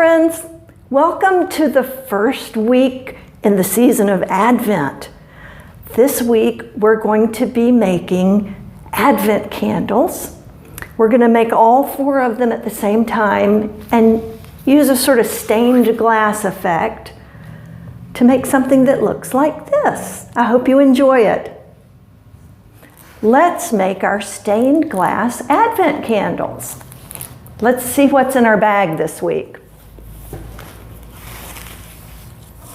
friends. Welcome to the first week in the season of Advent. This week we're going to be making Advent candles. We're going to make all 4 of them at the same time and use a sort of stained glass effect to make something that looks like this. I hope you enjoy it. Let's make our stained glass Advent candles. Let's see what's in our bag this week.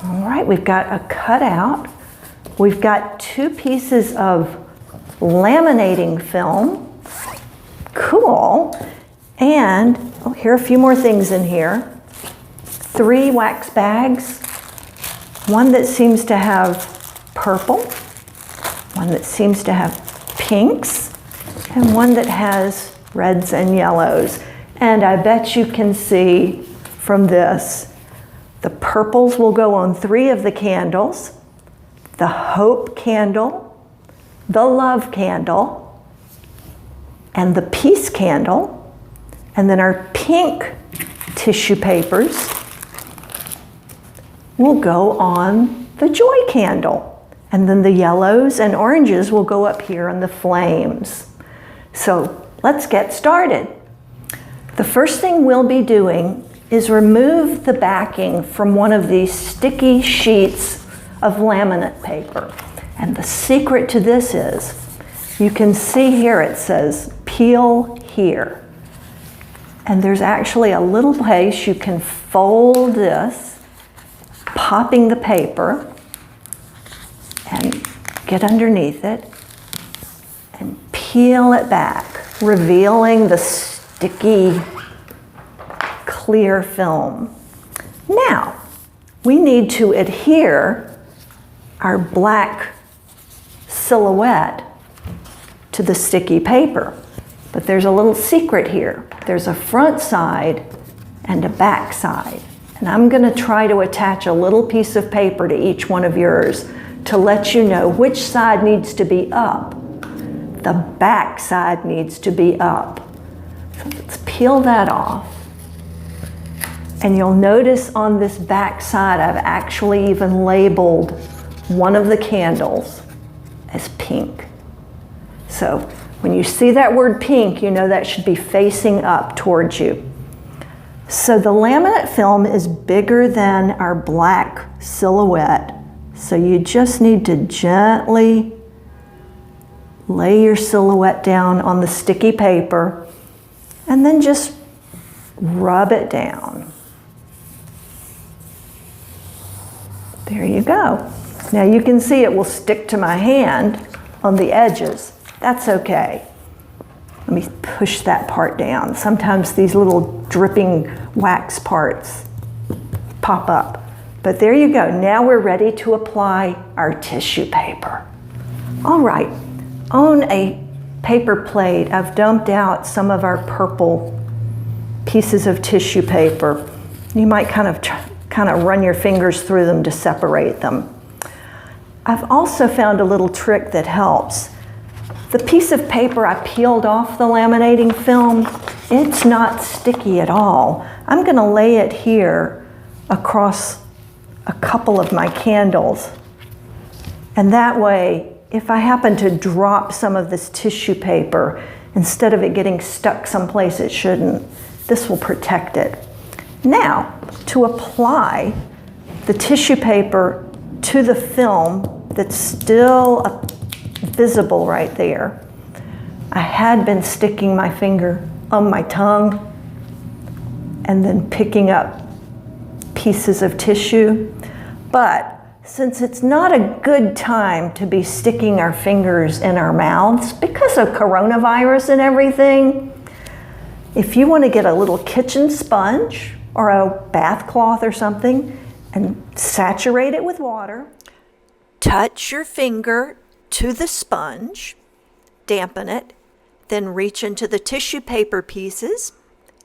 All right, we've got a cutout. We've got 2 pieces of laminating film. Cool. And here are a few more things in here. 3 wax bags. One that seems to have purple. One that seems to have pinks. And one that has reds and yellows. And I bet you can see from this, the purples will go on 3 of the candles, the hope candle, the love candle, and the peace candle, and then our pink tissue papers will go on the joy candle, and then the yellows and oranges will go up here on the flames. So let's get started. The first thing we'll be doing is remove the backing from one of these sticky sheets of laminate paper. And the secret to this is, you can see here it says, peel here. And there's actually a little place you can fold this, popping the paper, and get underneath it, and peel it back, revealing the sticky, clear film. Now, we need to adhere our black silhouette to the sticky paper. But there's a little secret here. There's a front side and a back side. And I'm going to try to attach a little piece of paper to each one of yours to let you know which side needs to be up. The back side needs to be up. So let's peel that off. And you'll notice on this back side, I've actually even labeled one of the candles as pink. So when you see that word pink, you know that should be facing up towards you. So the laminate film is bigger than our black silhouette. So you just need to gently lay your silhouette down on the sticky paper and then just rub it down. There you go. Now you can see it will stick to my hand on the edges. That's okay. Let me push that part down. Sometimes these little dripping wax parts pop up. But there you go. Now we're ready to apply our tissue paper. All right. On a paper plate, I've dumped out some of our purple pieces of tissue paper. You might kind of run your fingers through them to separate them. I've also found a little trick that helps. The piece of paper I peeled off the laminating film, it's not sticky at all. I'm going to lay it here across a couple of my candles. And that way, if I happen to drop some of this tissue paper, instead of it getting stuck someplace it shouldn't, this will protect it. Now, to apply the tissue paper to the film that's still visible right there, I had been sticking my finger on my tongue and then picking up pieces of tissue. But since it's not a good time to be sticking our fingers in our mouths because of coronavirus and everything, if you want to get a little kitchen sponge or a bath cloth or something and saturate it with water, touch your finger to the sponge, dampen it, then reach into the tissue paper pieces,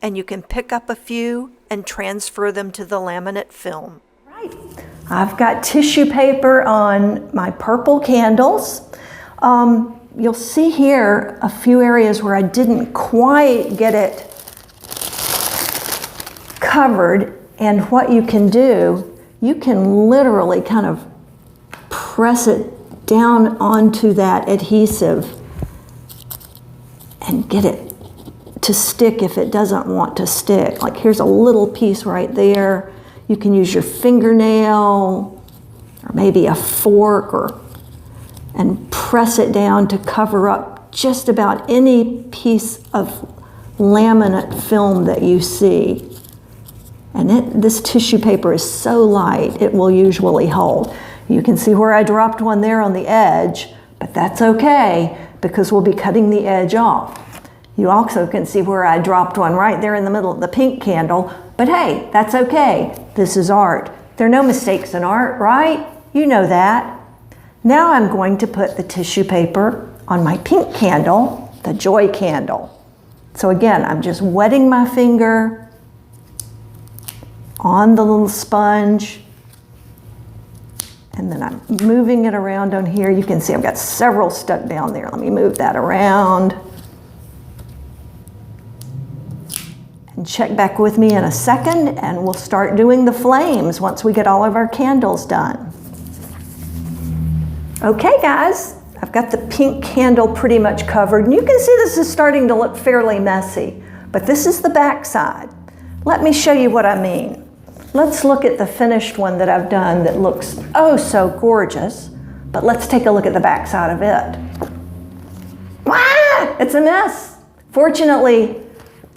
and you can pick up a few and transfer them to the laminate film. Right. I've got tissue paper on my purple candles. You'll see here a few areas where I didn't quite get it covered And what you can do, you can literally kind of press it down onto that adhesive and get it to stick if it doesn't want to stick. Like here's a little piece right there. You can use your fingernail or maybe a fork and press it down to cover up just about any piece of laminate film that you see. And this tissue paper is so light, it will usually hold. You can see where I dropped one there on the edge, but that's okay because we'll be cutting the edge off. You also can see where I dropped one right there in the middle of the pink candle, but hey, that's okay. This is art. There are no mistakes in art, right? You know that. Now I'm going to put the tissue paper on my pink candle, the joy candle. So again, I'm just wetting my finger on the little sponge, and then I'm moving it around on here. You can see I've got several stuck down there. Let me move that around. And check back with me in a second, and we'll start doing the flames once we get all of our candles done. Okay guys, I've got the pink candle pretty much covered, and you can see this is starting to look fairly messy, but this is the back side. Let me show you what I mean. Let's look at the finished one that I've done that looks oh so gorgeous, but let's take a look at the back side of it. Ah, it's a mess. Fortunately,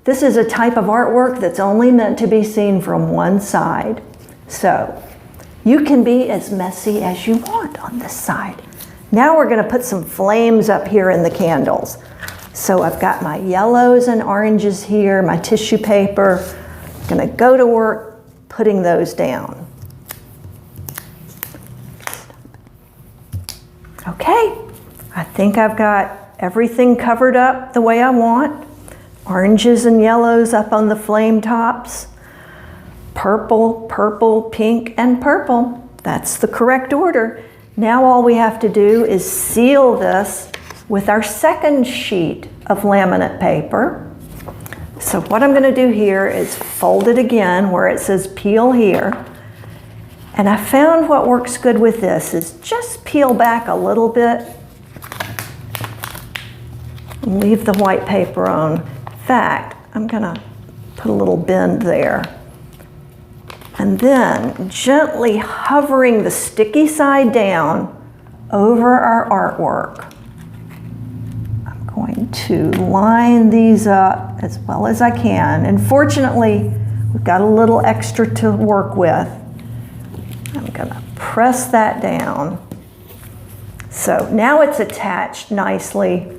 this is a type of artwork that's only meant to be seen from one side. So you can be as messy as you want on this side. Now we're going to put some flames up here in the candles. So I've got my yellows and oranges here, my tissue paper. I'm going to go to work putting those down. Okay, I think I've got everything covered up the way I want. Oranges and yellows up on the flame tops. Purple, purple, pink, and purple. That's the correct order. Now all we have to do is seal this with our second sheet of laminate paper. So what I'm going to do here is fold it again where it says peel here. And I found what works good with this is just peel back a little bit and leave the white paper on. In fact, I'm going to put a little bend there. And then gently hovering the sticky side down over our artwork. I'm going to line these up as well as I can. And fortunately, we've got a little extra to work with. I'm going to press that down. So now it's attached nicely.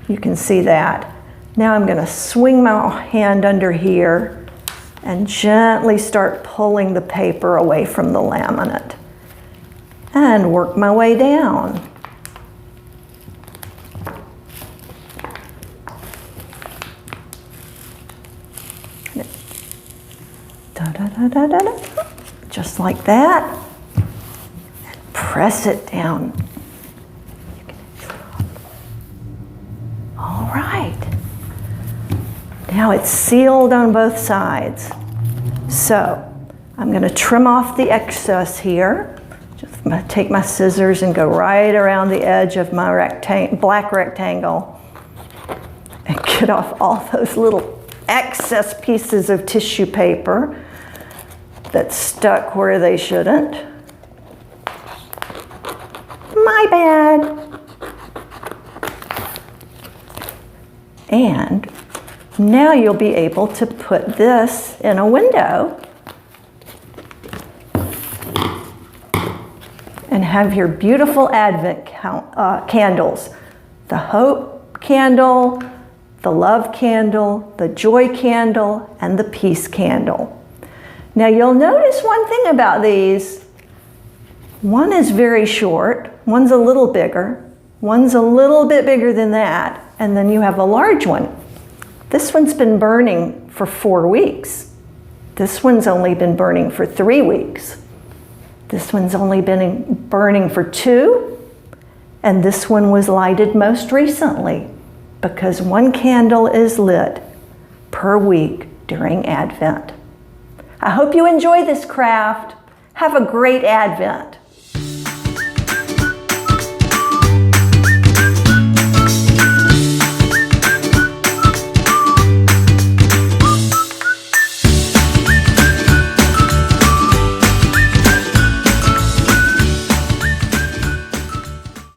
You can see that. Now I'm going to swing my hand under here and gently start pulling the paper away from the laminate and work my way down. Just like that. And press it down. All right. Now it's sealed on both sides. So I'm going to trim off the excess here. Just going to take my scissors and go right around the edge of my black rectangle and get off all those little excess pieces of tissue paper that stuck where they shouldn't. My bad. And now you'll be able to put this in a window and have your beautiful Advent candles. The hope candle, the love candle, the joy candle, and the peace candle. Now you'll notice one thing about these. One is very short, one's a little bigger, one's a little bit bigger than that, and then you have a large one. This one's been burning for 4 weeks. This one's only been burning for 3 weeks. This one's only been burning for 2, and this one was lighted most recently because 1 candle is lit per week during Advent. I hope you enjoy this craft. Have a great Advent.